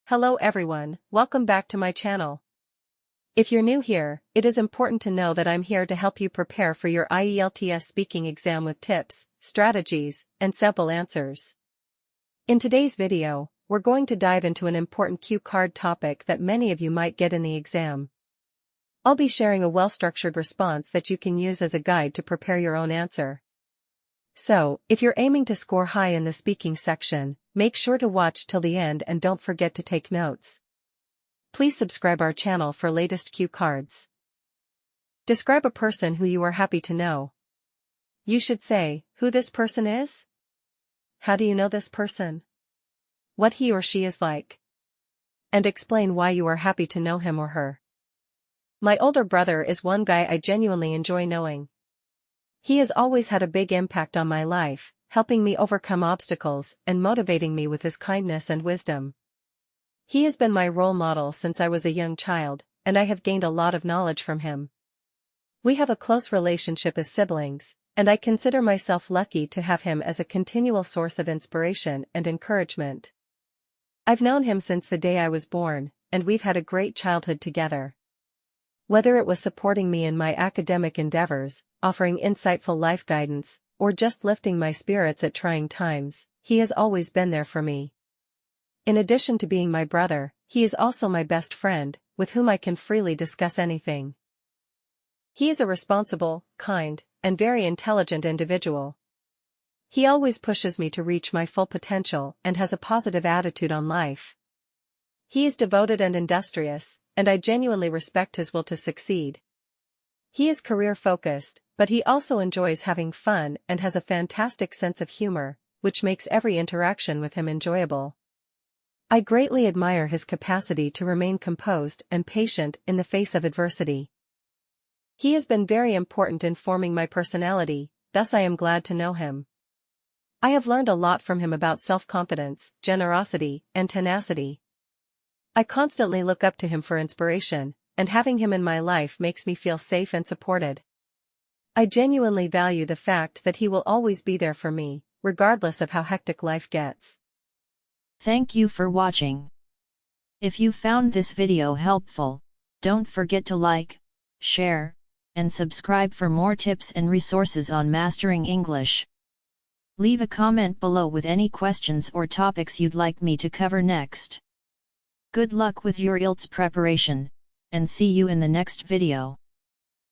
Hello everyone, welcome back to my channel. If you're new here, it is important to know that I'm here to help you prepare for your IELTS speaking exam with tips, strategies, and sample answers. In today's video, we're going to dive into an important cue card topic that many of you might get in the exam. I'll be sharing a well-structured response that you can use as a guide to prepare your own answer. So, if you're aiming to score high in the speaking section, make sure to watch till the end and don't forget to take notes. Please subscribe our channel for latest cue cards. Describe a person who you are happy to know. You should say, who this person is? How do you know this person? What he or she is like. And explain why you are happy to know him or her. My older brother is one guy I genuinely enjoy knowing. He has always had a big impact on my life, helping me overcome obstacles and motivating me with his kindness and wisdom. He has been my role model since I was a young child, and I have gained a lot of knowledge from him. We have a close relationship as siblings, and I consider myself lucky to have him as a continual source of inspiration and encouragement. I've known him since the day I was born, and we've had a great childhood together. Whether it was supporting me in my academic endeavors, offering insightful life guidance, or just lifting my spirits at trying times, he has always been there for me. In addition to being my brother, he is also my best friend, with whom I can freely discuss anything. He is a responsible, kind, and very intelligent individual. He always pushes me to reach my full potential and has a positive attitude on life. He is devoted and industrious, and I genuinely respect his will to succeed. He is career-focused, but he also enjoys having fun and has a fantastic sense of humor, which makes every interaction with him enjoyable. I greatly admire his capacity to remain composed and patient in the face of adversity. He has been very important in forming my personality, thus I am glad to know him. I have learned a lot from him about self-confidence, generosity, and tenacity. I constantly look up to him for inspiration, and having him in my life makes me feel safe and supported. I genuinely value the fact that he will always be there for me, regardless of how hectic life gets. Thank you for watching. If you found this video helpful, don't forget to like, share, and subscribe for more tips and resources on mastering English. Leave a comment below with any questions or topics you'd like me to cover next. Good luck with your IELTS preparation, and see you in the next video.